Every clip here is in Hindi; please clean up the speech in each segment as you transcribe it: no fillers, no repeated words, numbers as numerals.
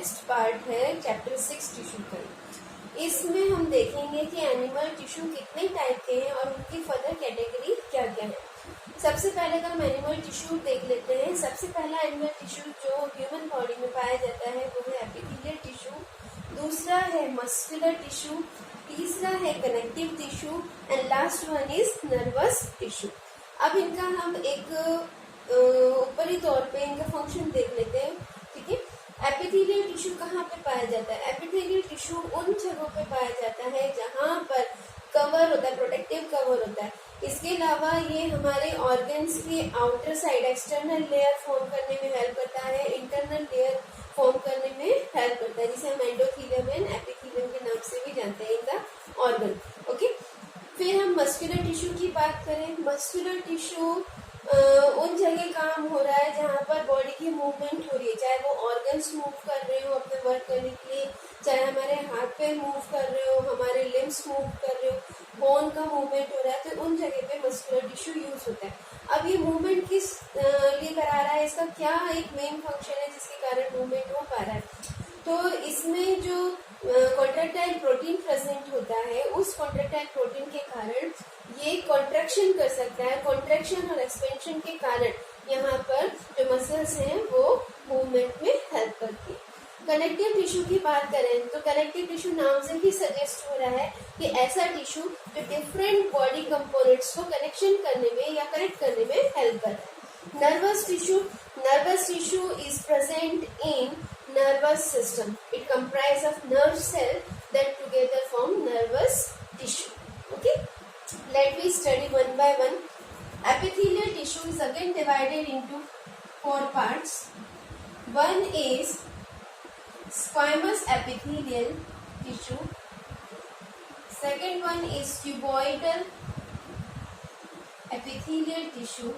नेक्स्ट पार्ट है चैप्टर 6 टिश्यू का। इसमें हम देखेंगे कि एनिमल टिश्यू कितने टाइप के हैं और उनकी फर्दर कैटेगरी क्या क्या है। सबसे पहले तो हम एनिमल टिश्यू देख लेते हैं। सबसे पहला एनिमल टिश्यू जो ह्यूमन बॉडी में पाया जाता है वो है एपिथेलियल टिश्यू, दूसरा है मस्कुलर टिश्यू, तीसरा है connective tissue and last one is nervous tissue. अब इनका हम एक ऊपरी तौर पे इनका फंक्शन देख लेते हैं, ठीक है। एपिथेलियल टिश्यू कहाँ पे पाया जाता है? एपिथेलियल टिश्यू उन जगहों पे पाया जाता है जहाँ पर कवर होता है, प्रोटेक्टिव कवर होता है। इसके अलावा ये हमारे ऑर्गन्स के outer side external layer form करने में हेल्प करता है, इंटरनल लेयर फॉर्म करने में हेल्प करता है, जिसे हम एंडोथेलियम एंड एपिथेलियम के नाम से भी जानते हैं इनका ऑर्गन। ओके, फिर हम मस्कुलर टिश्यू की बात करें। मस्कुलर टिश्यू उन जगह काम हो रहा है जहाँ पर बॉडी की मूवमेंट हो रही है, चाहे वो ऑर्गन्स मूव कर रहे हो अपने वर्क करने के लिए, चाहे हमारे हाथ पैर मूव कर रहे हो, हमारे लिम्स मूव कर रहे हो, बोन का मूवमेंट हो रहा है, तो उन जगह पे मस्कुलर टिश्यू यूज होता है। अब ये मूवमेंट किस लिए करा रहा है, इसका क्या एक मेन फंक्शन है जिसके कारण मूवमेंट हो पा रहा है? तो इसमें जो कॉन्ट्रैक्टाइल प्रोटीन प्रेजेंट होता है, उस कॉन्ट्रैक्टाइल प्रोटीन के कारण ये कॉन्ट्रैक्शन कर सकता है। कॉन्ट्रैक्शन और एक्सपेंशन के कारण यहाँ पर जो मसल्स हैं वो मूवमेंट में हेल्प करती है। कनेक्टिव टिश्यू की बात करें तो कनेक्टिव टिश्यू नाम से ही सजेस्ट हो रहा है कि ऐसा टिश्यू जो डिफरेंट बॉडी कंपोनेंट्स को कनेक्शन करने में या कनेक्ट करने में हेल्प करता है। Nervous tissue is present in nervous system. It comprises of nerve cell that together form nervous tissue. Okay, let me study one by one. Epithelial tissue is again divided into 4 parts. One is squamous epithelial tissue, second one is cuboidal epithelial tissue,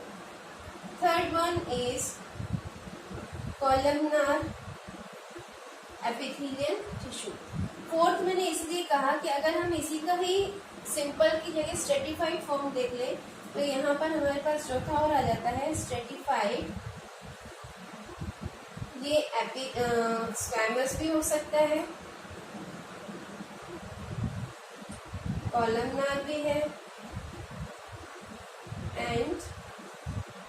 third one is columnar epithelial tissue. Fourth मैंने इसलिए कहा कि अगर हम इसी का ही सिंपल की जगह स्ट्रेटिफाइड फॉर्म देख ले तो यहाँ पर हमारे पास चौथा और आ जाता है स्ट्रेटिफाइड। ये स्क्वैमस भी हो सकता है, कॉलमनार भी है एंड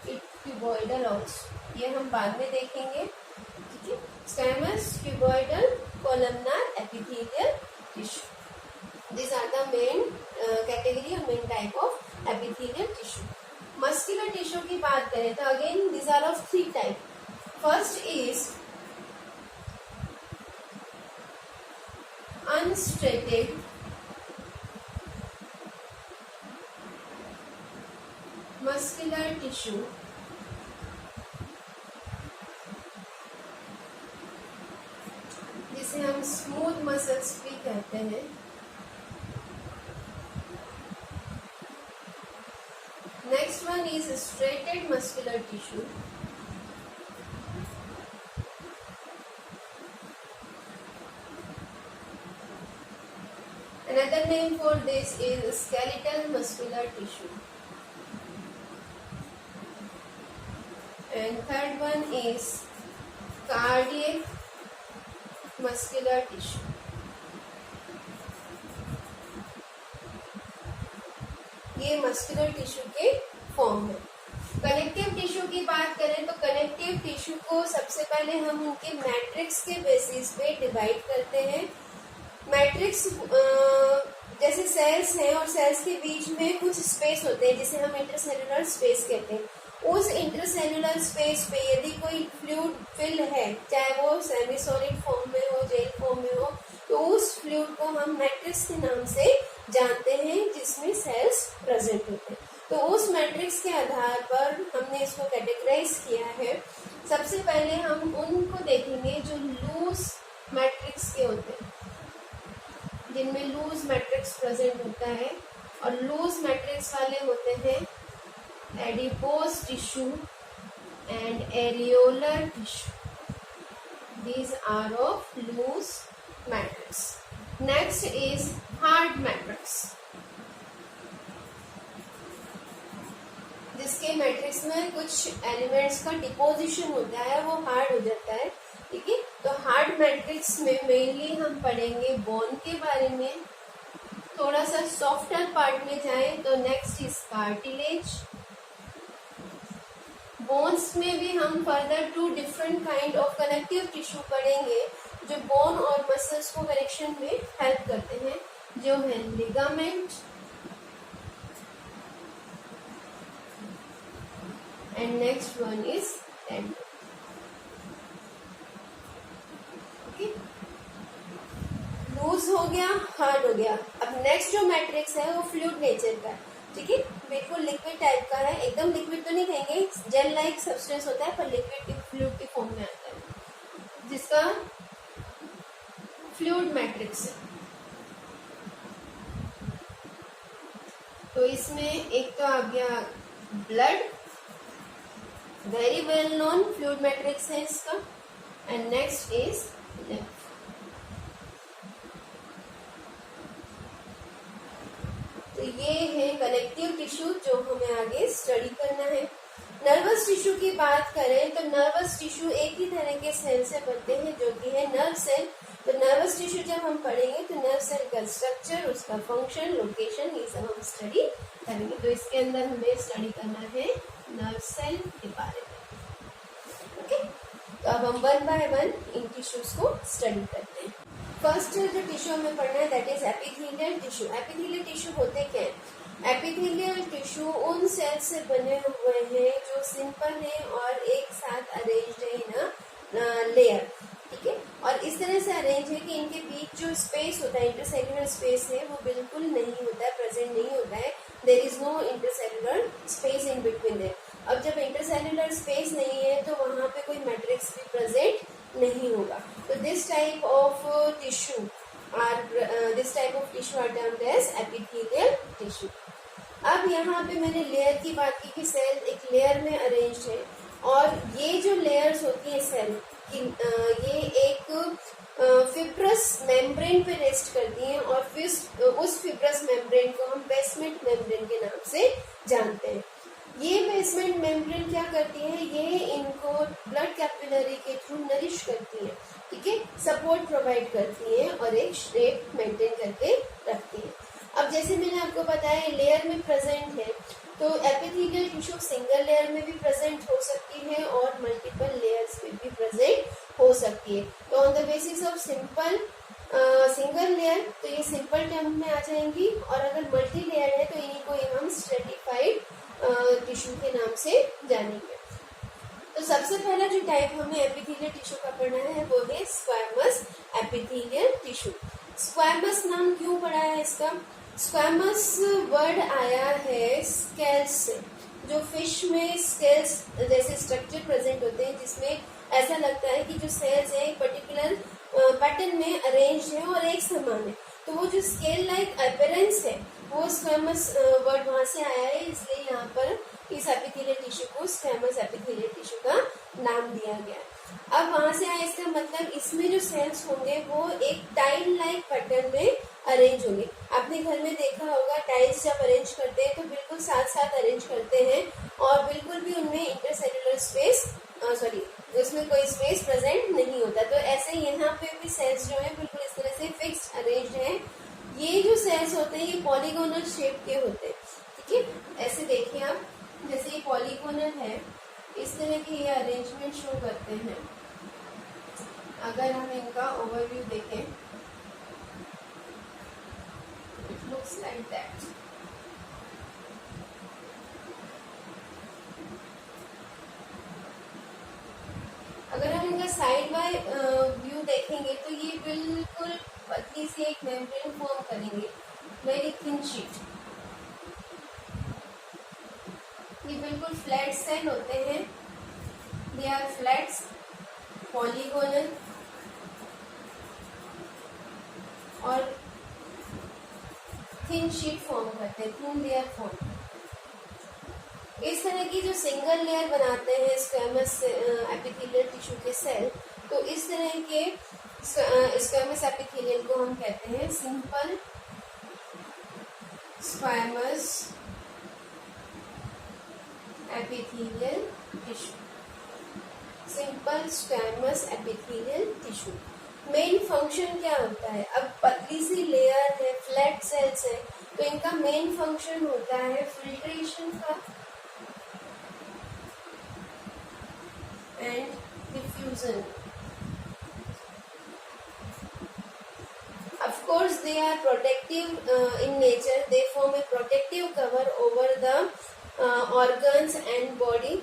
इट क्यूबॉइडल ऑल्सो। ये हम बाद में देखेंगे, ठीक है। Squamous, cuboidal, columnar, epithelial tissue. These are the main category or main type of epithelial tissue. Muscular tissue की बात करें तो again these are of 3 type. First is unstraighted muscular tissue, जिसे हम स्मूथ मसल्स भी कहते हैं। Next one is striated muscular tissue, another name for this is skeletal muscular tissue, and third one is cardiac muscular tissue. ये मस्कुलर टिश्यू के फॉर्म है। कनेक्टिव टिश्यू की बात करें तो कनेक्टिव टिश्यू को सबसे पहले हम उनके मैट्रिक्स के बेसिस पे डिवाइड करते हैं। मैट्रिक्स जैसे सेल्स हैं और सेल्स के बीच में कुछ स्पेस होते हैं जिसे हम इंटरसेल्युलर स्पेस कहते हैं। उस इंटरसेल्युलर स्पेस पे यदि कोई फ्लूइड फिल है, चाहे वो सेमी सॉलिड फॉर्म में हो, जेल फॉर्म में हो, तो उस फ्लूइड को हम मैट्रिक्स के नाम से जानते हैं जिसमें सेल्स प्रेजेंट होते हैं। तो उस मैट्रिक्स के आधार पर हमने इसको कैटेगराइज किया है। सबसे पहले हम उनको देखेंगे जो लूज मैट्रिक्स के होते हैं, जिनमें लूज मैट्रिक्स प्रेजेंट होता है, और लूज मैट्रिक्स वाले होते हैं adipose tissue and areolar tissue. These are of loose matrix. Next is hard matrix, जिसके मैट्रिक्स में कुछ एलिमेंट्स का डिपोजिशन होता है, वो हार्ड हो जाता है। ठीक है। तो हार्ड मैट्रिक्स में मेनली हम पढ़ेंगे बोन के बारे में। थोड़ा सा सॉफ्टर पार्ट में जाएं तो नेक्स्ट इज कार्टिलेज। बोन्स में भी हम further 2 different kind of connective tissue पढ़ेंगे जो बोन और मसल्स को कनेक्शन में हेल्प करते हैं, जो है ligament and next one is tendon. Okay, loose हो गया, हार्ड हो गया। अब नेक्स्ट जो मैट्रिक्स है वो फ्लूइड नेचर का है, ठीक है, बिल्कुल लिक्विड टाइप का है। एकदम लिक्विड तो नहीं कहेंगे, जेल लाइक सब्सटेंस होता है पर लिक्विड फ्लूइड के फॉर्म में आता है, जिसका फ्लूइड मैट्रिक्स है। तो इसमें एक तो आ गया blood, very well known fluid matrix है इसका, एंड नेक्स्ट इज लिम्फ। तो ये है कनेक्टिव टिश्यू जो हमें आगे स्टडी करना है। नर्वस टिश्यू की बात करें तो नर्वस टिश्यू एक ही तरह के सेल से बनते हैं जो कि है नर्व सेल। तो नर्वस टिश्यू जब हम पढ़ेंगे तो नर्व सेल का स्ट्रक्चर, उसका फंक्शन, लोकेशन, ये सब हम स्टडी करेंगे। तो इसके अंदर हमें स्टडी करना है नर्व सेल के बारे में। ओके, तो अब हम 1 बाय 1 इन टिश्यूज को स्टडी करते हैं। फर्स्ट जो टिश्यू हमें पढ़ना है that is epithelial tissue. Epithelial tissue होते क्या है? एपिथेलियल टिश्यू उन सेल से बने हुए हैं जो सिंपल है और एक साथ अरेंज्ड है इन लेयर, ठीक है, और इस तरह से अरेंज है कि इनके बीच जो स्पेस होता है, इंटरसेल्युलर स्पेस है, वो बिल्कुल नहीं होता है, प्रेजेंट नहीं होता है। There is no intercellular space in between there. अब जब इंटरसेल्युलर स्पेस नहीं है तो वहां पे कोई मैट्रिक्स भी प्रेजेंट नहीं होगा। तो this type of tissue are termed as epithelial tissue. अब यहाँ पे मैंने लेयर की बात की कि सेल एक लेयर में अरेंज्ड है और ये जो लेयर्स होती है सेल की, ये एक फिब्रस मेम्ब्रेन पे रेस्ट करती हैं और फिर उस फिब्रस मेम्ब्रेन को हम बेसमेंट मेम्ब्रेन के नाम से जानते हैं। ये बेसमेंट मेम्ब्रेन क्या करती है? ये इनको ब्लड कैपिलरी के थ्रू नरिश करती है, ठीक है, सपोर्ट प्रोवाइड करती है और एक शेप मेंटेन करके रखती है। अब जैसे मैंने आपको बताया लेयर में प्रेजेंट है, तो एपिथेलियल टिश्यू सिंगल लेयर में भी प्रेजेंट हो सकती है और मल्टीपल लेयर्स में भी प्रेजेंट हो सकती है। तो on the basis of simple single layer तो ये सिंपल टर्म में आ जाएंगी, और अगर मल्टी लेयर है तो इन्हीं को हम स्ट्रेटिफाइड टिश्यू के नाम से जानेंगे। तो सबसे पहला जो टाइप हमें एपिथेलियल टिश्यू का पढ़ना है वो है स्क्वैमस एपिथेलियल टिश्यू। स्क्वैमस नाम क्यों पड़ा है इसका? स्क्वैमस वर्ड आया है स्केल्स से। जो फिश में स्केल्स जैसे स्ट्रक्चर प्रेजेंट होते हैं जिसमें ऐसा लगता है कि जो सेल्स है एक पर्टिकुलर पैटर्न में अरेंज है और एक समान है, तो वो जो स्केल लाइक अपीयरेंस है वो स्क्वैमस वर्ड वहां से आया है, इसलिए यहाँ पर इस एपिथेलियल टिश्यू को स्क्वैमस एपिथेलियल टिश्यू का नाम दिया गया। अब वहां से आया इसका मतलब इसमें जो सेल्स होंगे वो एक टाइल लाइक पैटर्न में अरेंज होंगे। आपने घर में देखा होगा टाइल्स जब अरेंज करते हैं तो बिल्कुल साथ साथ अरेंज करते हैं और बिल्कुल भी उनमें इंटरसेल्युलर स्पेस उसमें कोई स्पेस प्रेजेंट नहीं होता। तो ऐसे यहाँ पे भी सेल्स जो है बिल्कुल इस तरह से फिक्स्ड अरेंज है। ये जो सेल्स होते हैं ये पॉलीगोनल शेप के होते हैं, ठीक है, ऐसे देखिए आप, जैसे ये पॉलीगोनल है इस तरह के ये अरेंजमेंट शो करते हैं। अगर हम इनका ओवरव्यू देखें, इट लुक्स लाइक दैट। अगर हम इनका साइड बाय व्यू देखेंगे तो ये बिल्कुल पतली सी एक मेम्ब्रेन फॉर्म करेंगे, वेरी थिन शीट। ये बिल्कुल फ्लैट सेल होते हैं, दे आर फ्लैट्स, पॉलीगोनल और थिन शीट फॉर्म करते हैं, थिन लेयर फॉर्म। इस तरह की जो सिंगल लेयर बनाते हैं स्क्वैमस एपिथेलियल टिश्यू के सेल, तो इस तरह के स्क्वैमस एपिथेलियल को हम कहते हैं simple squamous epithelial tissue. Simple squamous epithelial tissue. Main function क्या होता है? अब पतली सी लेयर है, फ्लैट सेल्स है, तो इनका मेन फंक्शन होता है फिल्ट्रेशन का and diffusion. Of course, they are protective in nature. They form a protective cover over the organs and body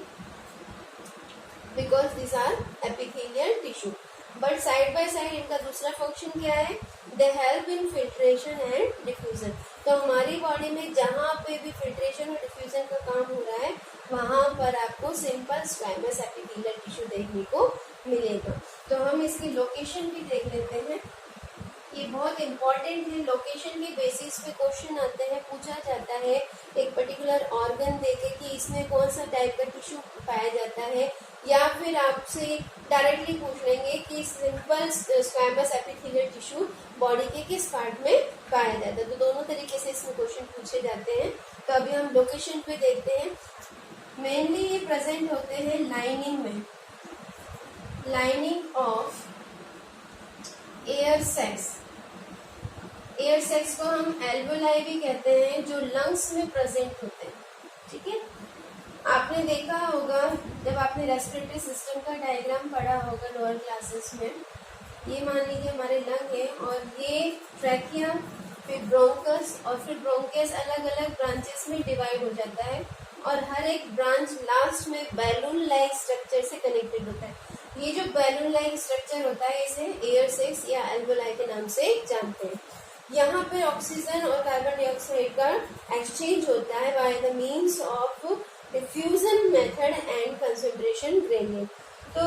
because these are epithelial tissue. But side by side इनका दूसरा फंक्शन क्या है? They help in filtration and diffusion. तो हमारी बॉडी में जहाँ पे भी फिल्ट्रेशन और डिफ्यूजन का काम हो रहा है वहाँ पर आपको सिंपल स्क्वैमस एपिथेलियल टिश्यू देखने को मिलेगा। तो हम इसकी लोकेशन भी देख लेते हैं। ये बहुत इंपॉर्टेंट है। लोकेशन के बेसिस पे क्वेश्चन आते हैं, पूछा जाता है एक पर्टिकुलर ऑर्गन देके कि इसमें कौन सा टाइप का टिश्यू पाया जाता है, या फिर आपसे डायरेक्टली पूछ लेंगे कि simple squamous epithelial tissue body के किस पार्ट में पाया जाता है। तो दोनों तरीके से इसमें क्वेश्चन पूछे जाते हैं। तो अभी हम लोकेशन पे देखते हैं। मेनली ये प्रेजेंट होते हैं लाइनिंग में, lining of air sacs. Air sacs को हम एल्वेओलाई भी कहते हैं, जो लंग्स में प्रेजेंट होते हैं। ठीक है, आपने देखा होगा जब आपने रेस्पिरेटरी सिस्टम का डायग्राम पढ़ा होगा लोअर क्लासेस में। ये मान लीजिए हमारे लंग है और ये ट्रैकिया, फिर ब्रोंकस और फिर ब्रोंकियस अलग अलग ब्रांचेस में डिवाइड हो जाता है और हर एक ब्रांच लास्ट में बैलून लाइक स्ट्रक्चर से कनेक्टेड होता है। ये जो बैलून लाइक स्ट्रक्चर होता है इसे एयर सैक्स या एल्वेओलाई के नाम से जानते हैं। यहाँ पे ऑक्सीजन और कार्बन डाइऑक्साइड का एक्सचेंज होता है by the means of diffusion method and concentration gradient. तो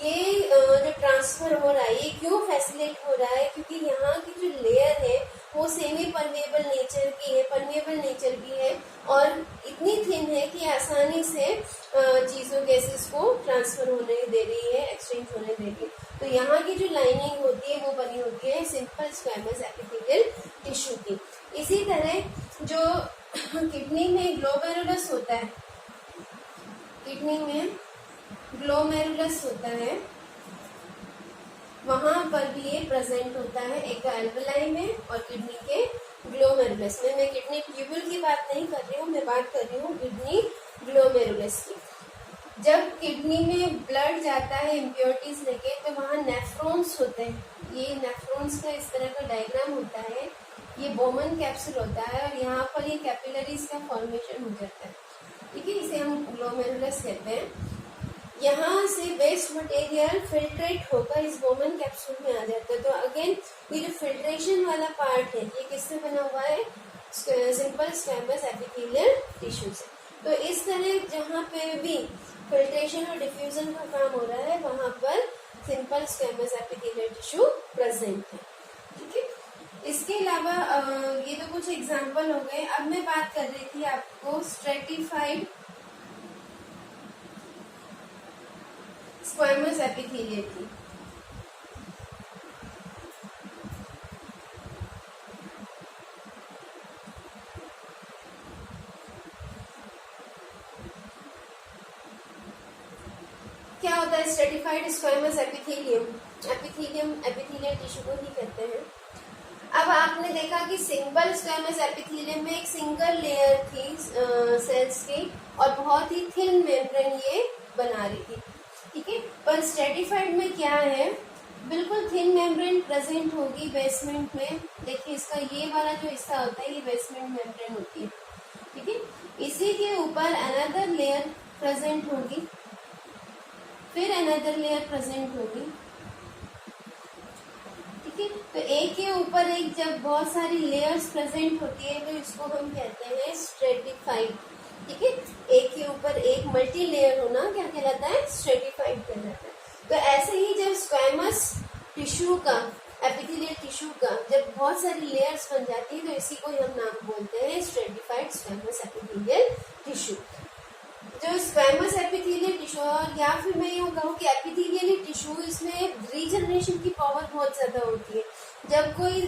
ये जो ट्रांसफर हो रहा है ये क्यों फैसिलिटेट हो रहा है? क्योंकि यहाँ की जो लेयर है वो सेमी परमेबल नेचर की है, परमेबल नेचर की है और इतनी थिन है कि आसानी से चीजों गैसेस को ट्रांसफर होने दे रही है, एक्सचेंज होने दे रही है। तो यहाँ की जो लाइनिंग होती है वो बनी होती है सिंपल स्क्वैमस एपिथेलियल टिश्यू की। इसी तरह जो किडनी में ग्लोमेरुलस होता है, किडनी में ग्लोमेरुलस होता है, वहां पर भी ये प्रेजेंट होता है, एक एल्वेओलाई में और किडनी के ग्लोमेरुलस में। मैं किडनी ट्यूब्यूल की बात नहीं कर रही हूँ, मैं बात कर रही हूँ किडनी ग्लोमेरुलस की। जब किडनी में ब्लड जाता है इम्प्योरिटीज लेके तो वहाँ नेफ्रॉन्स होते हैं। ये नेफ्रॉन्स का इस तरह का डायग्राम होता है, ये बोमन कैप्सूल होता है और यहाँ पर ये कैपिलरीज का फॉर्मेशन हो जाता है। ठीक है, इसे हम ग्लोमेरुलस कहते हैं। यहाँ से वेस्ट मटेरियल फिल्ट्रेट होकर इस बोमन कैप्सूल में आ जाता है। तो अगेन ये जो फिल्ट्रेशन वाला पार्ट है ये किससे बना हुआ है? सिंपल स्क्वैमस एपिथेलियल टिश्यू से। तो इस तरह जहाँ पे भी फिल्ट्रेशन और डिफ्यूजन का काम हो रहा है वहां पर simple squamous epithelial tissue present है। ठीक है, इसके अलावा ये तो कुछ एग्जांपल हो गए। अब मैं बात कर रही थी आपको स्ट्रेटिफाइड स्क्वैमस एपिथेलियल की। क्या होता है stratified squamous epithelium? Epithelial tissue को ही कहते हैं। अब आपने देखा कि सिंगल स्क्वैमस एपिथेलियम में एक सिंगल लेयर थी सेल्स की और बहुत ही थिन मेम्ब्रेन ये बना रही थी। ठीक है, पर स्ट्रेटिफाइड में क्या है? बिल्कुल थिन मेम्ब्रेन प्रेजेंट होगी बेसमेंट में। देखिए इसका ये वाला जो हिस्सा होता है ये बेसमेंट मेम्ब्रेन होती है। ठीक है, इसी के ऊपर अनदर लेयर प्रेजेंट होगी, फिर अनदर लेयर प्रेजेंट होगी। ठीक है, तो एक के ऊपर एक जब बहुत सारी लेयर्स प्रेजेंट होती है तो इसको हम कहते हैं स्ट्रेटिफाइड। ठीक है, एक के ऊपर एक मल्टी लेयर होना क्या कहलाता है? स्ट्रेटिफाइड कहलाता है। तो ऐसे ही जब स्क्वैमस टिश्यू का, एपिथेलियल टिश्यू का जब बहुत सारी लेयर्स बन जाती है तो इसी को हम नाम बोलते हैं स्ट्रेटिफाइड स्क्वैमस एपिथेलियल टिश्यू। जो स्क्वैमस एपिथेलियल टिश्यू, और या फिर मैं यूँ कहूँ कि एपिथेलियल टिश्यू, इसमें रीजनरेशन की पावर बहुत ज्यादा होती है। जब कोई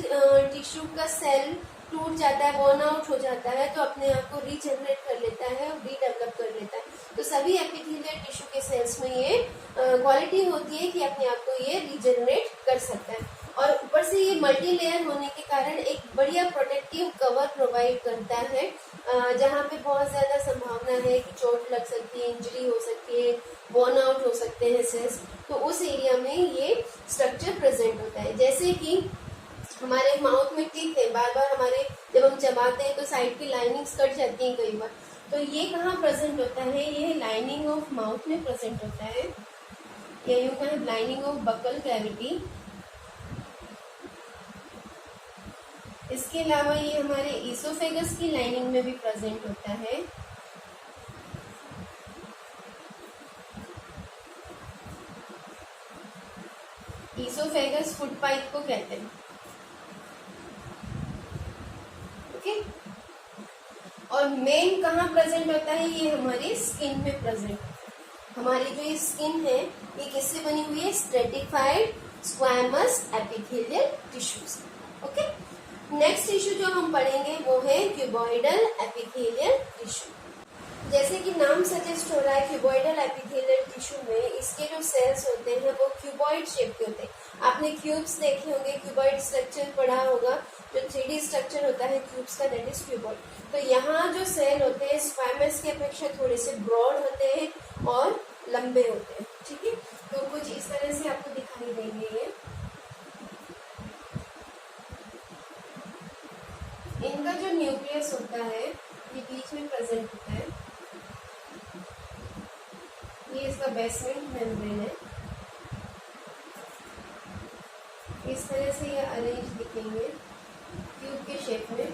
टिश्यू का सेल टूट जाता है, वर्न आउट हो जाता है, तो अपने आप को रीजनरेट कर लेता है और रीडेवलप कर लेता है। तो सभी एपिथेलियल टिश्यू के सेल्स में ये क्वालिटी होती है कि अपने आप को ये रीजनरेट कर सकता है। और ऊपर से ये मल्टी लेयर होने के कारण एक बढ़िया प्रोटेक्टिव कवर प्रोवाइड करता है, जहाँ पे बहुत ज्यादा संभावना है कि चोट लग सकती है, इंजरी हो सकती है, बर्न आउट हो सकते हैं सेल्स, तो उस एरिया में ये स्ट्रक्चर प्रेजेंट होता है। जैसे कि हमारे माउथ में टीथ है, बार बार हमारे जब हम चबाते हैं तो साइड की लाइनिंग्स कट जाती हैं कई बार, तो ये कहाँ प्रेजेंट होता है, ये लाइनिंग ऑफ माउथ में प्रेजेंट होता है, या यूं कहें लाइनिंग ऑफ बकल कैविटी। इसके अलावा ये हमारे ईसोफेगस की लाइनिंग में भी प्रेजेंट होता है। ईसोफेगस फूड पाइप को कहते हैं। ओके, और मेन कहाँ प्रेजेंट होता है, ये हमारी स्किन में प्रेजेंट होता है। हमारी जो ये स्किन है ये किससे बनी हुई है, stratified squamous epithelial tissues. Okay, next tissue जो हम पढ़ेंगे वो है क्यूबॉइडल एपिथेलियल टिश्यू। जैसे कि नाम सजेस्ट हो रहा है, क्यूबॉइडल एपिथेलियल टिश्यू में इसके जो सेल्स होते हैं वो क्यूबॉइड शेप के होते हैं। आपने क्यूब्स देखे होंगे, क्यूबॉइड स्ट्रक्चर पढ़ा होगा, जो 3D स्ट्रक्चर होता है क्यूब्स का, दैट इज क्यूबॉइड। तो यहाँ जो सेल होते हैं स्क्वैमस की अपेक्षा थोड़े से ब्रॉड होते हैं और लंबे होते हैं। ठीक है, तो कुछ इस तरह से आपको दिखाई देंगे ये। इनका जो न्यूक्लियस होता है ये बीच में प्रेजेंट होता है, ये इसका बेसमेंट मेम्ब्रेन है। इस तरह से ये अरेंज दिखेंगे ट्यूब के शेप में,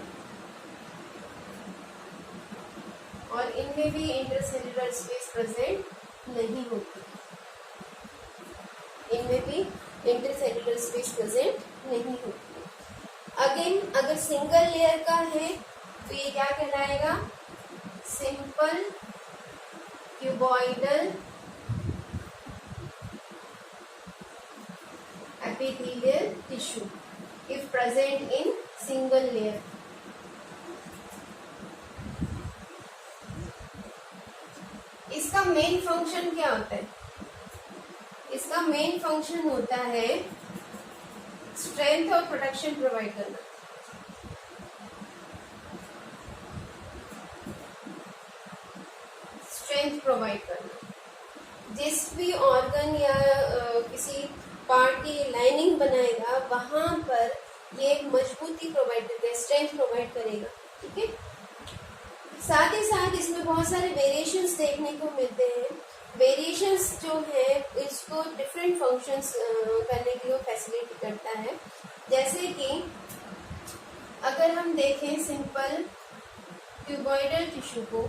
और इनमें भी इंटरसेल्युलर स्पेस प्रेजेंट नहीं होती, इनमें भी इंटरसेल्युलर स्पेस प्रेजेंट नहीं होती। अगेन अगर सिंगल लेयर का है तो ये क्या कहलाएगा, simple cuboidal epithelial tissue if present in single layer। इसका मेन फंक्शन क्या होता है, इसका मेन फंक्शन होता है स्ट्रेंथ और प्रोटेक्शन प्रोवाइड करना। स्ट्रेंथ प्रोवाइड करना, जिस भी ऑर्गन या किसी पार्ट की लाइनिंग बनाएगा वहां पर ये मजबूती प्रोवाइड करता है, स्ट्रेंथ प्रोवाइड करेगा। ठीक है, साथ ही साथ इसमें बहुत सारे वेरिएशंस देखने को मिलते हैं। वेरिएशंस जो है इसको डिफरेंट फंक्शंस करने के लिए फैसिलिटी करता है। जैसे कि अगर हम देखें सिंपल क्यूबॉइडल टिश्यू को,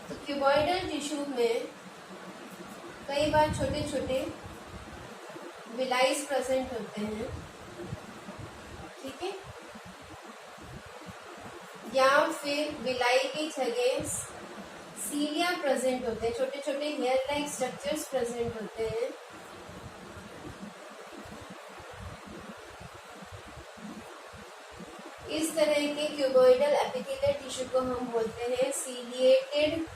तो क्यूबॉइडल टिश्यू में कई बार छोटे छोटे विलाइज प्रेजेंट होते हैं। ठीक है, या फिर विलाई की जगह सीलिया प्रेजेंट होते हैं, छोटे छोटे हेयर लाइक स्ट्रक्चर्स प्रेजेंट होते हैं। इस तरह के क्यूबॉइडल एपिथेलियल टिश्यू को हम बोलते हैं सीलिएटेड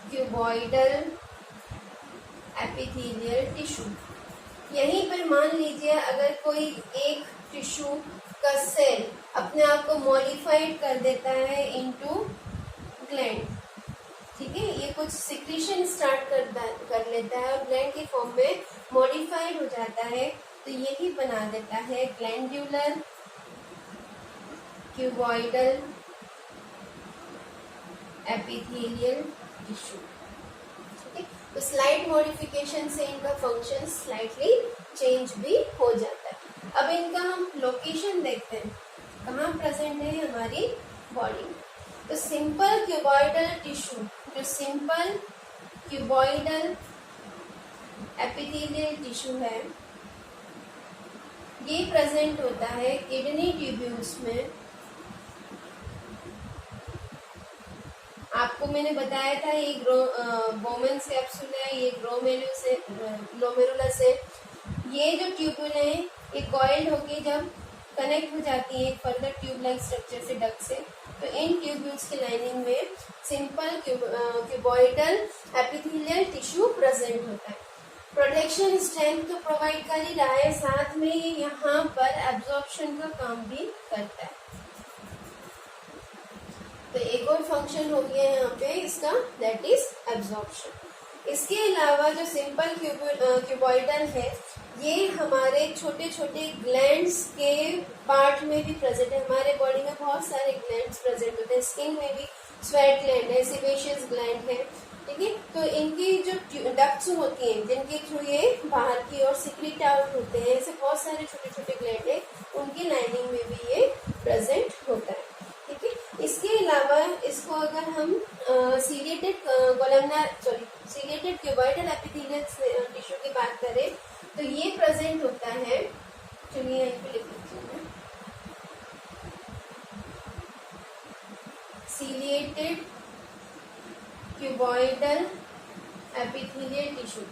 क्यूबॉइडल एपिथेलियल टिश्यू। यहीं पर मान लीजिए अगर कोई एक टिश्यू का सेल अपने आप को मॉडिफाइड कर देता है इनटू ग्लैंड। ठीक है, ये कुछ सिक्रीशन स्टार्ट कर लेता है और ग्लैंड के फॉर्म में मॉडिफाइड हो जाता है, तो यही बना देता है ग्लैंड्यूलर क्यूबॉइडल एपिथेलियल टिश्यू। ठीक है, तो स्लाइट मॉडिफिकेशन से इनका फंक्शन स्लाइटली चेंज भी हो जाता है। अब इनका हम लोकेशन देखते हैं, कहाँ प्रेजेंट है हमारी बॉडी में। तो सिंपल क्यूबॉइडल टिश्यू, जो सिंपल क्यूबॉइडल एपिथेलियल टिश्यू है, ये प्रेजेंट होता है किडनी ट्यूब्यूल्स में। आपको मैंने बताया था ये बोमेंस कैप्सूल है, ये ग्लोमेरुलस है। ये जो ट्यूब्यूल है ये कॉइल्ड होके जब कनेक्ट हो जाती है फर्दर ट्यूब लाइक स्ट्रक्चर से डक्ट से, तो इन ट्यूब्यूल्स की लाइनिंग में simple cuboidal epithelial tissue present होता है। प्रोटेक्शन स्ट्रेंथ तो प्रोवाइड कर ही रहा है, साथ में यहाँ पर एब्जॉर्प्शन का काम भी करता है। तो एक और फंक्शन हो गया यहाँ पे इसका, दैट इज एब्जॉर्प्शन। इसके अलावा जो सिंपल क्यूबॉइडल है ये हमारे छोटे छोटे ग्लैंड्स के पार्ट में भी प्रेजेंट है। हमारे बॉडी में बहुत सारे ग्लैंड्स प्रेजेंट होते हैं, स्किन में भी स्वेट ग्लैंड है, सेबेशियस ग्लैंड है, ठीक है। तो इनकी जो डक्ट्स होती हैं जिनके थ्रू ये बाहर की ओर सिक्रीट आउट होते हैं, ऐसे बहुत सारे छोटे छोटे ग्लैंड है, उनकी लाइनिंग में भी ये प्रेजेंट होता है, ठीक है। इसके अलावा इसको अगर हम सीलिएटेड क्यूबॉइडल एपिथेलियल टिश्यू की बात करें तो ये प्रेजेंट होता है, चलिए यहाँ पे लिख लेते हैं, सीलिएटेड क्यूबॉइडल एपिथेलियल टिश्यू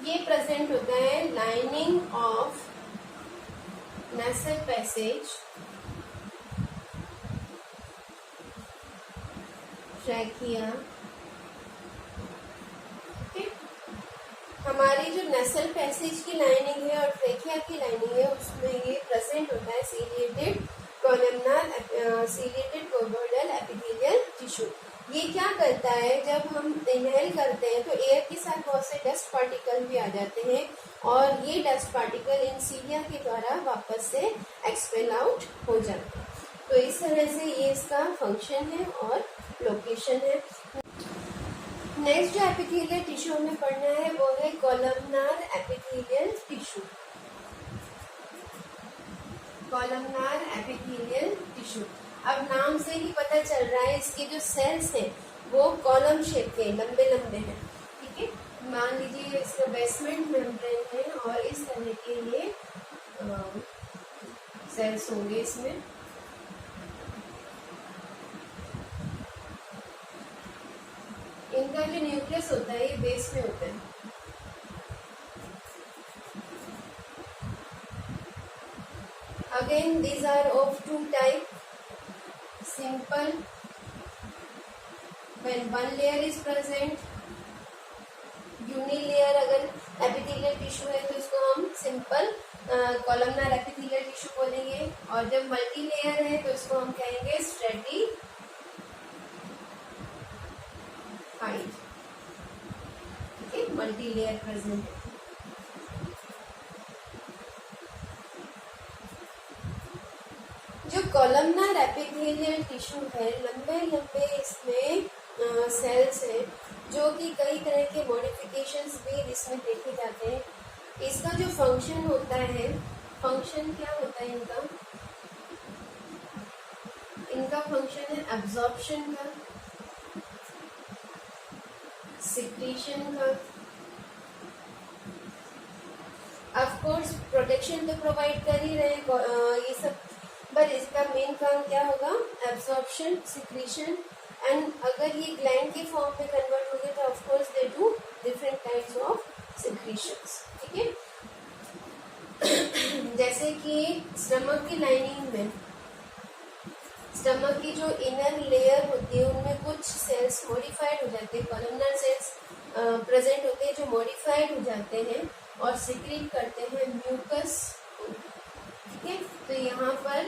ये प्रेजेंट होता है lining of nasal passage, trachea, हमारी जो नेसल पैसेज की लाइनिंग है और ट्रैकिया की लाइनिंग है उसमें ये प्रेजेंट होता है सीलिएटेड क्यूबॉइडल एपिथेलियल टिश्यू। ये क्या करता है, जब हम इनहेल करते हैं तो एयर के साथ बहुत से डस्ट पार्टिकल भी आ जाते हैं और ये डस्ट पार्टिकल इन सीलिया के द्वारा वापस से एक्सपेल आउट हो जाते हैं। तो इस तरह से ये इसका फंक्शन है और लोकेशन है। नेक्स्ट जो एपिथेलियल टिश्यू हमें पढ़ना है वो है columnar epithelial tissue. Columnar epithelial tissue, अब नाम से ही पता चल रहा है इसके जो सेल्स हैं वो कॉलम शेप के लंबे लंबे हैं, ठीक है। मान लीजिए इसका बेसमेंट मेम्ब्रेन है और इस तरह के ये सेल्स होंगे इसमें। इनका जो न्यूक्लियस होता है ये बेस में होता है। Again these are of two type, simple when one layer is present, unilayer अगर एपिथेलियल टिश्यू है तो इसको हम सिंपल कॉलमनार एपिथेलियल टिश्यू बोलेंगे, और जब मल्टी लेयर है तो इसको हम कहेंगे स्ट्रेटिफाइड, ठीक है, मल्टी लेयर प्रेजेंट है। जो कॉलमनार एपिथेलियल टिश्यू है लंबे लंबे इसमें सेल्स हैं जो कि कई तरह के मॉडिफिकेशंस भी इसमें देखे जाते हैं। इसका जो फंक्शन होता है, फंक्शन क्या होता है इनका फंक्शन है एब्जॉर्प्शन का, सिक्रीशन का, ऑफ कोर्स प्रोटेक्शन तो प्रोवाइड कर ही रहे ये सब, पर इसका मेन काम क्या होगा, एब्जॉर्प्शन, सिक्रीशन, एंड अगर ये ग्लैंड के फॉर्म में कन्वर्ट हो गए तो of course they do different types of secretions, ठीक है। जैसे कि स्टमक की लाइनिंग में, स्टमक की जो इनर लेयर होती है उनमें कुछ सेल्स मॉडिफाइड हो जाते हैं, कॉलमनार सेल्स प्रेजेंट होते हैं जो मॉडिफाइड हो जाते हैं और सिक्रीट करते हैं म्यूकस, ठीक है। तो यहाँ पर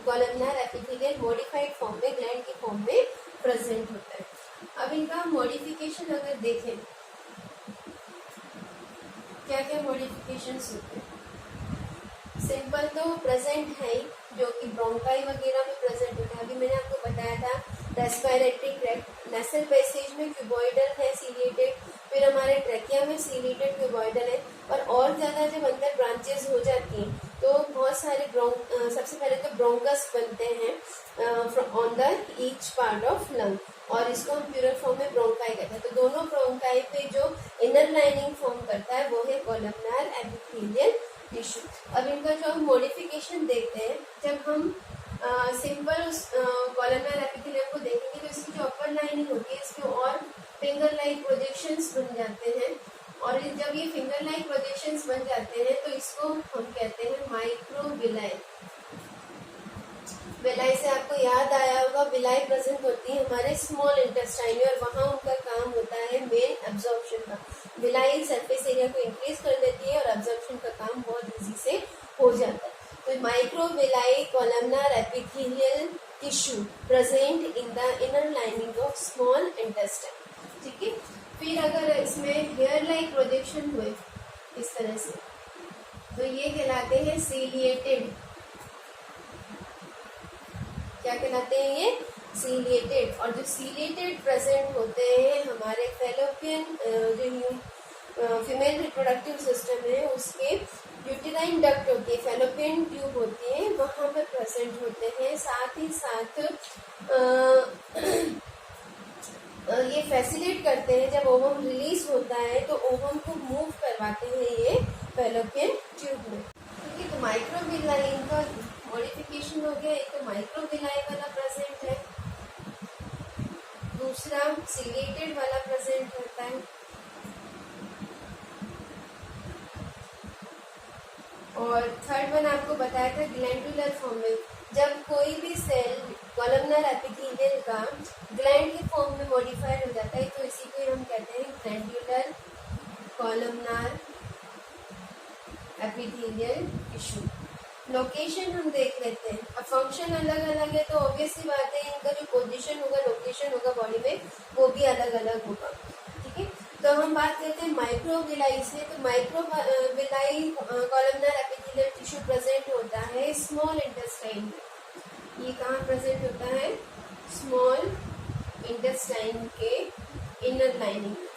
कॉलमनार एपिथेलियल मॉडिफाइड फॉर्म में, ग्लैंड के फॉर्म में प्रेजेंट होता है। अब इनका मॉडिफिकेशन अगर देखें क्या क्या मॉडिफिकेशंस होते हैं, सिंपल तो प्रेजेंट है जो कि ब्रोंकाई वगैरह में प्रेजेंट होता है। अभी मैंने आपको बताया था रेस्पिरेटरी ट्रैक्ट, नेसल पैसेज में क्यूबॉइडल है सीलिएटेड, फिर हमारे ट्रैकिया में सीलिएटेड क्यूबॉइडल है, और ज़्यादा जब अंदर ब्रांचेस हो जाती हैं तो बहुत सारे सबसे पहले तो ब्रोंकस बनते हैं on the each part of lung, और इसको हम प्यूरल फॉर्म में ब्रोंकाई कहते हैं। तो दोनों ब्रोंकाई पे जो इनर लाइनिंग फॉर्म करता है वो है कॉलमनार एपिथेलियल टिश्यू। अब इनका जो हम मॉडिफिकेशन देखते हैं, जब हम सिंपल उस कॉलमनार एपिथेलियम को देखेंगे तो इसकी जो अपर लाइनिंग होती है इसके और फिंगर लाइक प्रोजेक्शंस बन जाते हैं, और जब ये फिंगर लाइक प्रोजेक्शंस बन जाते हैं तो इसको हम कहते हैं माइक्रोविलाई। विलाई से आपको याद आया होगा, विलाई प्रेजेंट होती है हमारे स्मॉल इंटेस्टाइन में और वहाँ उनका काम होता है मेन एब्जॉर्प्शन का। विलाई सरफेस एरिया को इंक्रीज कर देती है और एब्जॉर्प्शन का काम बहुत इजी से हो जाता है। तो microvilli columnar epithelial tissue present in the inner lining of small intestine. ठीक है, फिर अगर इसमें हेयर लाइक प्रोजेक्शन हुए इस तरह से तो ये कहलाते हैं सीलिएटेड। क्या कहलाते हैं ये? सीलिएटेड। और जो सीलिएटेड प्रेजेंट होते हैं हमारे फेलोपियन जो फीमेल रिप्रोडक्टिव सिस्टम है उसके यूटेराइन डक्ट होती है, फेलोपियन ट्यूब होती है, वहां पे प्रेजेंट होते हैं। साथ ही साथ ये फैसिलिटेट करते हैं, जब ओवम रिलीज होता है तो ओवम को मूव करवाते हैं ये फेलोपियन ट्यूब में। ठीक है, तो माइक्रोविलाई का मॉडिफिकेशन हो गया। एक तो माइक्रोविलाई वाला प्रेजेंट है, दूसरा सीलिएटेड वाला प्रेजेंट होता है, और थर्ड वन आपको बताया था ग्लैंडुलर फॉर्म में। जब कोई भी सेल कॉलमनर एपिथेलियल का ग्लैंड के फॉर्म में मॉडिफाइड हो जाता है तो इसी को हम कहते हैं glandular columnar epithelial tissue. Location हम देख लेते हैं। अब फंक्शन अलग अलग है तो ऑब्वियस सी बात है इनका जो पोजीशन होगा, लोकेशन होगा बॉडी में वो भी अलग अलग होगा। ठीक है, तो हम बात करते हैं माइक्रोविलाई से। तो microvilli columnar epithelial tissue present होता है स्मॉल इंटेस्टाइन में। ये कहाँ प्रेजेंट होता है? स्मॉल इंटेस्टाइन के इनर लाइनिंग में।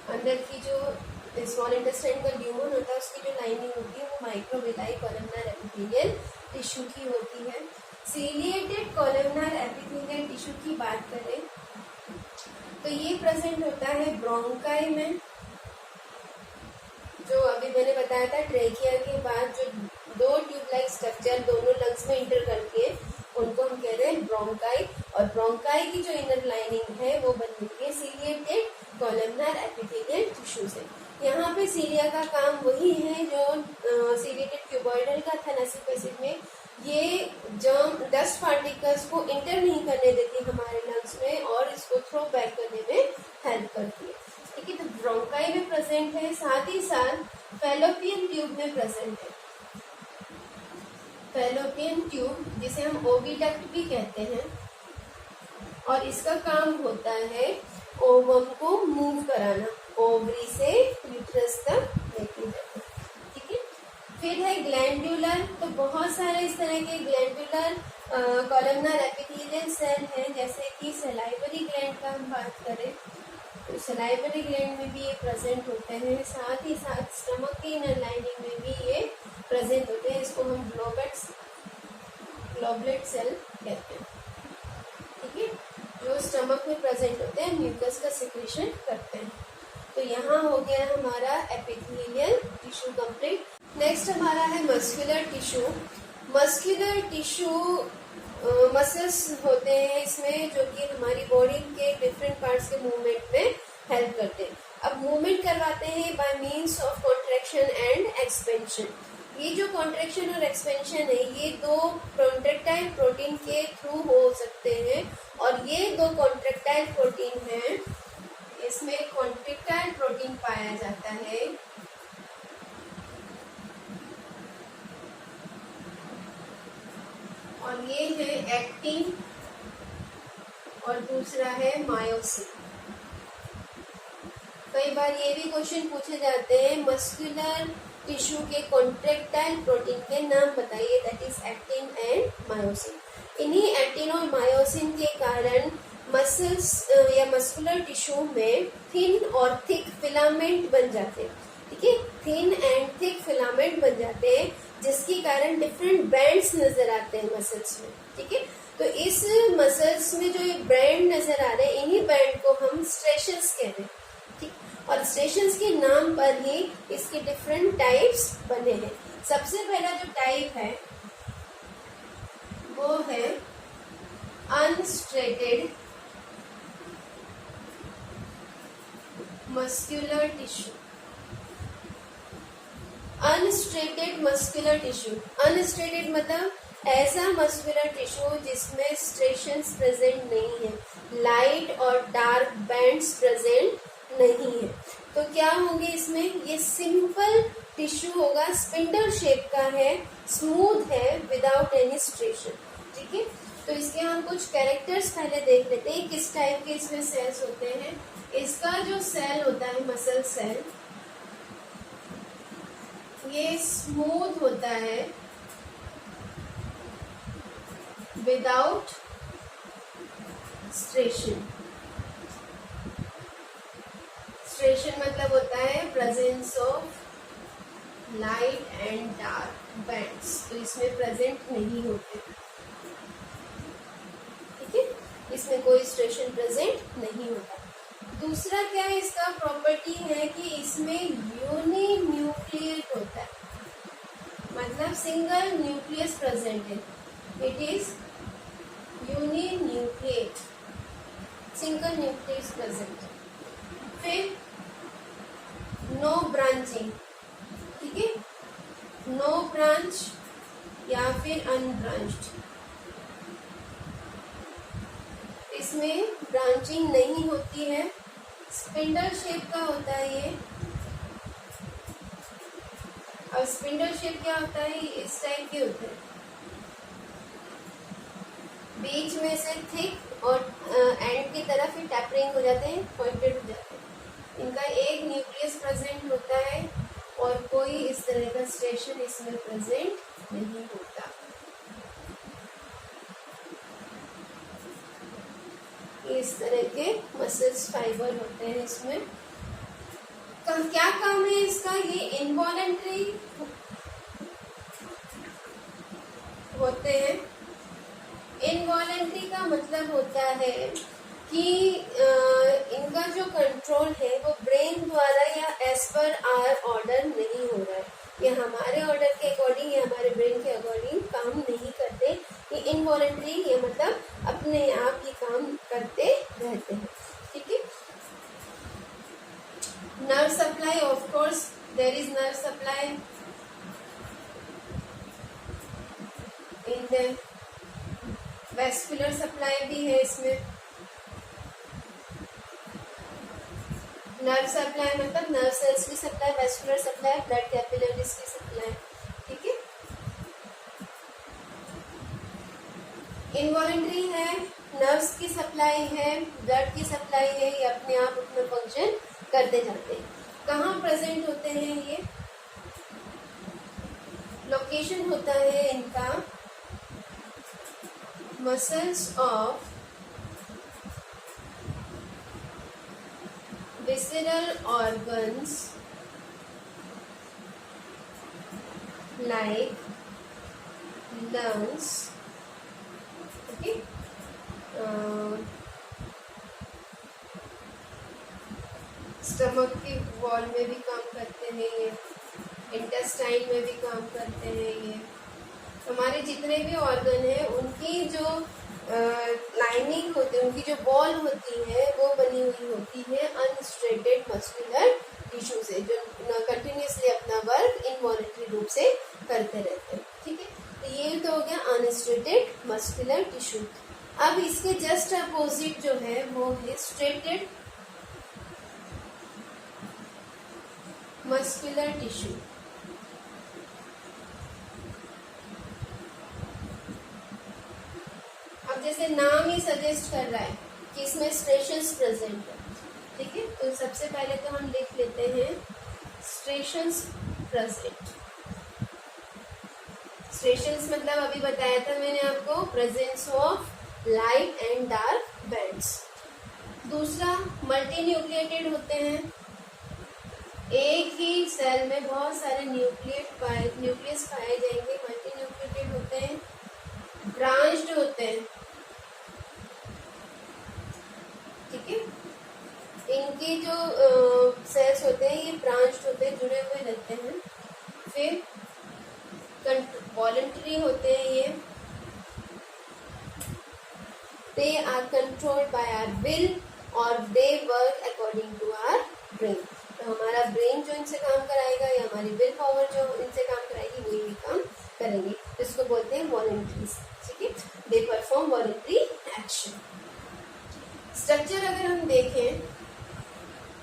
अंदर की जो स्मॉल इंटेस्टाइन का ल्यूमन होता है उसकी जो लाइनिंग होती है वो माइक्रोविलाई कॉलमनर एपिथेलियल टिश्यू की होती है। सीलिएटेड कॉलमनर एपिथेलियल टिश्यू की बात करें तो ये प्रेजेंट होता है ब्रोंकाई में, जो अभी मैंने बताया था ट्रेकिया के बाद जो दो ट्यूब लाइक स्ट्रक्चर दोनों लंग्स में इंटर करके उनको हम कह रहे हैं ब्रोंकाई। और ब्रोंकाई की जो इनर लाइनिंग है वो बनती है सीलिएटेड कॉलमनर एपिथेलियल टिश्यू से। यहाँ पे सीलिया का काम वही है जो सीलिएटेड क्यूबॉइडल का था नसिक एसिड में। ये जर्म डस्ट पार्टिकल्स को इंटर नहीं करने देती हमारे लंग्स में और इसको थ्रो बैक करने में हेल्प करती है। ठीक है, तो ब्रोंकाई में प्रेजेंट है, साथ ही साथ फेलोपियन ट्यूब में प्रेजेंट है। फेलोपियन ट्यूब जिसे हम ओविडक्ट भी कहते हैं और इसका काम होता है ओवम को मूव कराना, ओवरी से यूट्रस तक लेके जाना। ठीक है, फिर है ग्लैंडुलर। तो बहुत सारे इस तरह के ग्लैंडुलर कॉलमनर एपिथेलियल सेल हैं, जैसे कि सलाइवरी ग्लैंड का हम बात करें तो सलाइवरी ग्लैंड में भी ये प्रेजेंट होते हैं। साथ ही साथ स्टमक की इनर लाइनिंग में भी ये प्रेजेंट होते हैं। इसको हम ग्लोबलेट सेल कहते हैं। ठीक है, जो स्टमक में प्रेजेंट होते हैं, म्यूकस का सिक्रेशन करते हैं। तो यहाँ हो गया हमारा एपिथेलियल टिश्यू कंप्लीट। नेक्स्ट हमारा है muscular tissue. Muscular tissue muscles होते हैं इसमें जो कि हमारी बॉडी के डिफरेंट पार्ट्स के मूवमेंट में हेल्प करते हैं। अब मूवमेंट करवाते हैं bye means of contraction and expansion. ये जो कॉन्ट्रैक्शन और एक्सपेंशन है ये दो कॉन्ट्रैक्टाइल प्रोटीन के थ्रू हो सकते हैं और ये दो कॉन्ट्रैक्टाइल प्रोटीन हैं। इसमें कॉन्ट्रैक्टाइल प्रोटीन पाया जाता है और ये है एक्टिन और दूसरा है मायोसिन। कई बार ये भी क्वेश्चन पूछे जाते हैं मस्कुलर टिश्यू के कॉन्ट्रैक्टाइल प्रोटीन के नाम बताइए, that is actin and myosin. इन्हीं एक्टिन और मायोसिन के कारण मसल्स या मस्कुलर टिश्यू में थिन और थिक फिलामेंट बन जाते हैं। ठीक है, थिन एंड थिक फिलामेंट बन जाते हैं जिसके कारण डिफरेंट बैंड्स नजर आते हैं मसल्स में। ठीक है, तो इस मसल्स में जो ये बैंड नजर आ रहे हैं इन्हीं बैंड को हम स्ट्रेशंस कहते हैं। ठीक, और स्ट्रेशंस के नाम पर ही इसके डिफरेंट टाइप्स बने हैं। सबसे पहला जो टाइप है वो है unstriated muscular tissue. Unstriated muscular tissue, unstriated मतलब ऐसा मस्कुलर टिश्यू जिसमें स्ट्रेशंस प्रेजेंट नहीं है, लाइट और डार्क बैंड्स प्रेजेंट नहीं है। तो क्या होंगे इसमें, ये सिंपल टिश्यू होगा, स्पिंडल शेप का है, स्मूथ है, विदाउट एनी स्ट्रेशन। ठीक है, तो इसके हम कुछ कैरेक्टर्स पहले देख लेते हैं, किस टाइप के इसमें सेल्स होते हैं। इसका जो सेल होता है मसल सेल, ये स्मूथ होता है, विदाउट स्ट्रेशन। स्ट्रेशन मतलब होता है presence of light and dark bands, तो इसमें प्रेजेंट नहीं होते। ठीक है, इसमें कोई स्ट्रेशन प्रेजेंट नहीं होता। दूसरा क्या है, इसका प्रॉपर्टी है कि इसमें यूनिन्यूक्लिएट होता है, मतलब सिंगल न्यूक्लियस प्रेजेंट है। It is uninucleate, single nucleus present. फिर नो ब्रांचिंग, ठीक है, नो ब्रांच या फिर अनब्रांच्ड, इसमें ब्रांचिंग नहीं होती है, स्पिंडल शेप का होता है ये। और स्पिंडल शेप क्या होता है, इस टाइप के होते हैं, बीच में से थिक और एंड की तरफ ही टैपरिंग हो जाते हैं, पॉइंटेड हो जाते हैं। इनका एक न्यूक्लियस प्रेजेंट होता है और कोई इस तरह का स्ट्रेशन इसमें प्रेजेंट नहीं होता। इस तरह के मसल्स फाइबर होते हैं इसमें। क्या काम है इसका, ये इनवॉलेंट्री होते हैं। इनवॉलेंट्री का मतलब होता है कि इनका जो कंट्रोल है वो ब्रेन द्वारा या एज पर आवर ऑर्डर नहीं हो रहा है, ये हमारे ऑर्डर के अकॉर्डिंग या हमारे ब्रेन के अकॉर्डिंग काम नहीं करते। ये इनवॉलेंट्री, ये मतलब अपने आप ही काम करते रहते हैं। ठीक है, nerve supply, of course there is nerve supply in the vascular supply भी है इसमें। नर्व सप्लाई मतलब नर्व सेल्स की supply, vascular supply, blood capillaries की सप्लाई। ठीक है, इनवॉलेंट्री है, नर्व्स की सप्लाई है, ब्लड की सप्लाई है, ये अपने आप अपना फंक्शन करते जाते हैं। कहाँ प्रेजेंट होते हैं ये, लोकेशन होता है इनका muscles of visceral organs like lungs, okay, stomach की वॉल में भी काम करते हैं ये, इंटेस्टाइन में भी काम करते हैं ये। हमारे जितने भी ऑर्गन हैं उनकी जो लाइनिंग होती है, उनकी जो वॉल होती है वो बनी हुई होती है अनस्ट्रेटेड मस्कुलर टिश्यू से, जो कंटिन्यूसली अपना वर्क इनवॉलेंट्री रूप से करते रहते हैं। ठीक है, तो ये तो हो गया अनस्ट्रेटेड मस्कुलर टिश्यू। अब इसके जस्ट अपोजिट जो है वो है स्ट्रेटेड मस्कुलर टिश्यू। अब जैसे नाम ही सजेस्ट कर रहा है कि इसमें स्ट्रेशंस प्रेजेंट है। ठीक है, तो सबसे पहले तो हम लिख लेते हैं स्ट्रेशंस प्रेजेंट। स्ट्रेशंस मतलब अभी बताया था मैंने आपको, presence of light and dark bands. दूसरा, मल्टी न्यूक्लिएटेड होते हैं, एक ही सेल में बहुत सारे न्यूक्लियस पाए जाएंगे, मल्टी न्यूक्लिएटेड होते हैं। ब्रांच्ड होते हैं, ठीक है, इनकी जो सेल्स होते हैं ये ब्रांच्ड होते हैं, जुड़े हुए रहते हैं। फिर वॉलेंटरी होते हैं ये, they are controlled by our will और they work according to our brain. तो हमारा ब्रेन जो इनसे काम कराएगा या हमारी विल पावर जो इनसे काम कराएगी वो ये काम करेंगे, जिसको बोलते हैं वॉलंटरीज। ठीक है, they perform voluntary action. Structure अगर हम देखें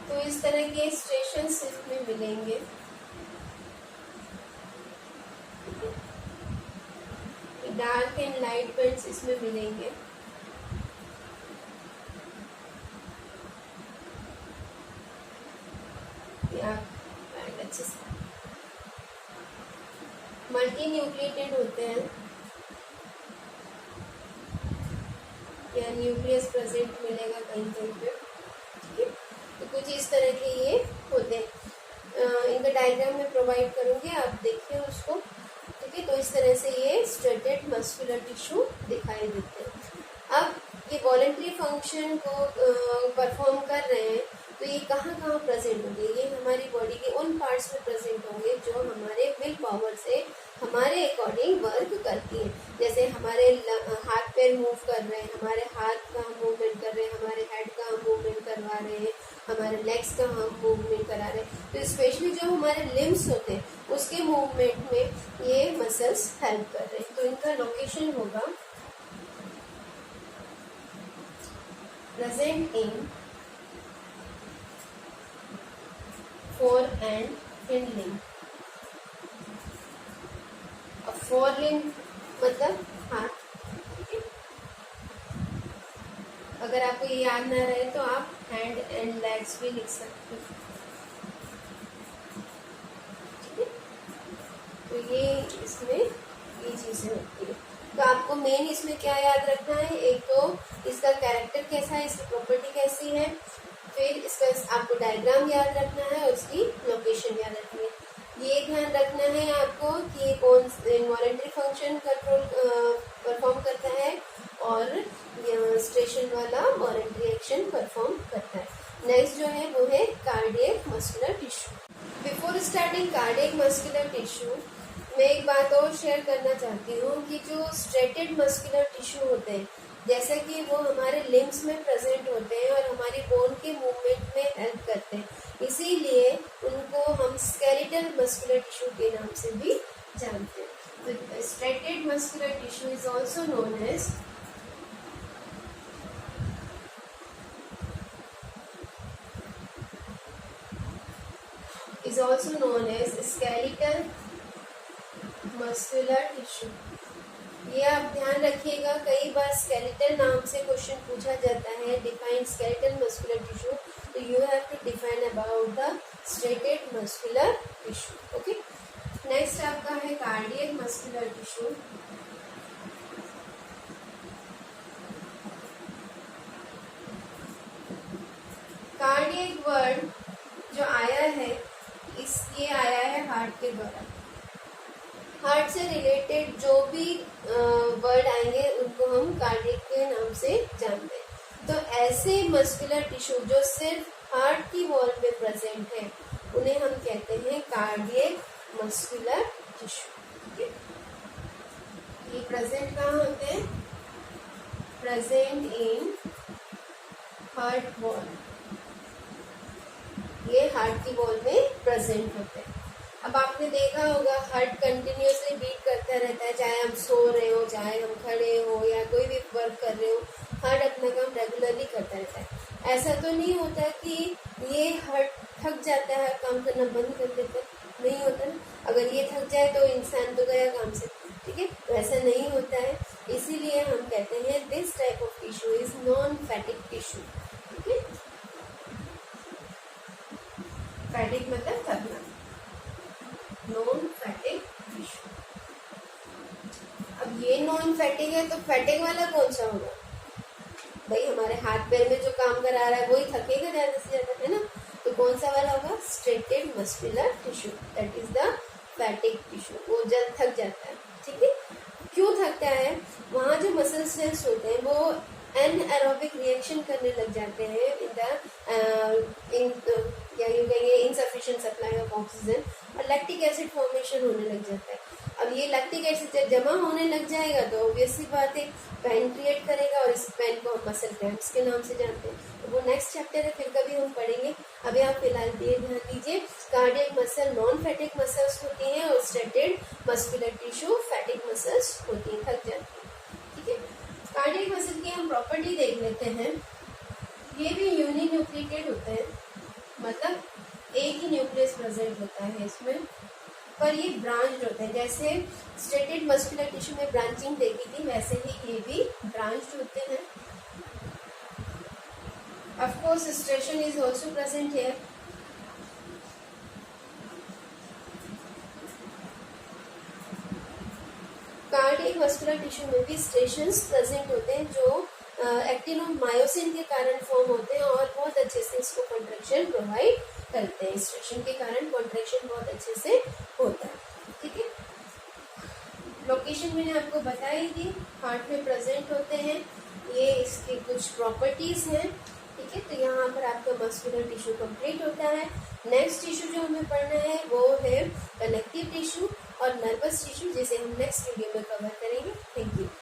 तो इस तरह के स्टेशन इसमें मिलेंगे। डार्क एंड लाइट बैंड्स इसमें मिलेंगे। अच्छे से मल्टी न्यूक्लिएटेड होते हैं या न्यूक्लियस प्रेजेंट मिलेगा कहीं कहीं पे। ठीक है, तो कुछ इस तरह के ये होते हैं। इनका डायग्राम में प्रोवाइड करूंगी, आप देखिए उसको। ठीक है, तो इस तरह से ये स्ट्रेटेड मस्कुलर टिश्यू दिखाई देते हैं। अब ये वॉलंटरी फंक्शन को परफॉर्म कर रहे हैं, तो ये कहाँ कहाँ प्रेजेंट होंगे? ये हमारी बॉडी के उन पार्ट्स में प्रेजेंट होंगे जो हमारे विल पावर से हमारे अकॉर्डिंग वर्क करती हैं। जैसे हमारे हाथ पैर मूव कर रहे हैं, हमारे हाथ का हम मूवमेंट कर रहे हैं, हमारे हेड का हम मूवमेंट करवा रहे हैं, हमारे लेग्स का हम मूवमेंट करा रहे हैं। तो स्पेशली जो हमारे लिम्स होते हैं उसके मूवमेंट में ये मसल्स हेल्प कर रहे हैं। तो इनका लोकेशन होगा present in four and hind limb. अब फोर लिम्ब मतलब हाथ। अगर आपको ये याद ना रहे तो आप हैंड एंड लेग्स भी लिख सकते हो। ठीक है, तो ये इसमें ये चीजें होती है। तो आपको मेन इसमें क्या याद रखना है? एक तो इसका कैरेक्टर कैसा है, इसकी प्रॉपर्टी कैसी है, फिर इसका आपको डायग्राम याद रखना है और उसकी लोकेशन याद रखनी है। ये ध्यान रखना है आपको कि ये कौन इनवॉलंटरी फंक्शन कंट्रोल परफॉर्म करता है और स्टेशन वाला वॉलंटरी एक्शन परफॉर्म करता है। नेक्स्ट जो है वो है cardiac muscular tissue. Before starting cardiac muscular tissue मैं एक बात और शेयर करना चाहती हूँ कि जो स्ट्रेटेड मस्कुलर टिश्यू होते हैं, जैसे कि वो हमारे लिम्स में प्रेजेंट होते हैं और हमारी बोन के मूवमेंट में हेल्प करते हैं, इसीलिए उनको हम स्केलेटल मस्कुलर टिश्यू के नाम से भी जानते हैं। तो striated muscular tissue is also known as skeletal muscular tissue। ये आप ध्यान रखिएगा, कई बार स्केलेटल नाम से क्वेश्चन पूछा जाता है। डिफाइन स्केलेटल मस्कुलर टिश्यू, तो you have to define about the striated muscular tissue. Okay, next आपका है cardiac muscular tissue. Cardiac word जो आया है ये आया है हार्ट के द्वारा। हार्ट से रिलेटेड जो भी वर्ड आएंगे उनको हम कार्डियक के नाम से जानते हैं। तो ऐसे मस्कुलर टिश्यू जो सिर्फ हार्ट की वॉल में प्रेजेंट है उन्हें हम कहते हैं कार्डियक मस्कुलर टिश्यू। ये प्रेजेंट कहाँ होते हैं? Present in heart wall. ये हार्ट की वॉल में प्रेजेंट होते हैं। अब आपने देखा होगा हार्ट कंटिन्यूअसली बीट करता रहता है, चाहे हम सो रहे हो, चाहे हम खड़े हो या कोई भी वर्क कर रहे हो, हार्ट अपना काम रेगुलरली करता रहता है। ऐसा तो नहीं होता कि ये हार्ट थक जाता है, काम करना बंद कर देता है, नहीं होता ना। अगर ये थक जाए तो इंसान तो गया काम से। ठीक है, वैसा नहीं होता है, इसीलिए हम कहते हैं this type of tissue is non फैटिक tissue. ठीक है, फैटिक मतलब थकना, नॉन फैटिक टिश्यू। अब ये नॉन फैटिक है तो फैटिक वाला कौन सा होगा? भाई हमारे हाथ पैर में जो काम करा रहा है वही थकेगा ज्यादा से ज्यादा, है ना। तो कौन सा वाला होगा? Striated muscular tissue, that is the फैटिक tissue. वो जल्द थक जाता है। ठीक है, क्यों थकता है? वहाँ जो मसल सेल्स होते हैं वो एनएरोबिक रिएक्शन करने लग जाते हैं या यूं कहेंगे इनसफिशिएंट सप्लाई ऑफ ऑक्सीजन, और लैक्टिक एसिड फॉर्मेशन होने लग जाता है। अब ये लैक्टिक एसिड जब जमा होने लग जाएगा तो ऑब्वियस सी बात है पेन क्रिएट करेगा, और इस पेन को हम मसल क्रैम्प्स के नाम से जानते हैं। तो वो नेक्स्ट चैप्टर है, फिर कभी हम पढ़ेंगे। अभी आप फिलहाल ये ध्यान दीजिए, कार्डियक मसल नॉन फैटिक मसल्स होती हैं और स्ट्रेटेड मस्कुलर टिश्यू फैटिक मसल्स होती हैं, थक जाती हैं। ठीक है, कार्डियक मसल की हम प्रॉपर्टी देख लेते हैं। ये भी यूनिन्यूक्लिएटेड होते हैं, मतलब एक ही न्यूक्लियस प्रेजेंट होता है इसमें, पर ये ब्रांच होते हैं। जैसे स्ट्रेटेड मस्कुलर टिश्यू में ब्रांचिंग देखी थी, वैसे ही ये भी ब्रांच होते हैं। Of course striation is also present here. Cardiac muscular tissue में भी स्ट्रेशंस प्रेजेंट होते हैं, जो एक्टिनोमायोसिन के कारण फॉर्म होते हैं और बहुत अच्छे से इसको कॉन्ट्रैक्शन प्रोवाइड करते हैं। स्ट्रेशन के कारण कॉन्ट्रैक्शन बहुत अच्छे से होता है। ठीक है, लोकेशन मैंने आपको बताई थी, हार्ट में प्रेजेंट होते हैं। ये इसकी कुछ प्रॉपर्टीज हैं। ठीक है, तो यहाँ पर आपका मस्कुलर टिश्यू कंप्लीट होता है। नेक्स्ट टिश्यू जो हमें पढ़ना है वो है कनेक्टिव टिश्यू और नर्वस टिश्यू, जिसे हम नेक्स्ट वीडियो में कवर करेंगे। Thank you.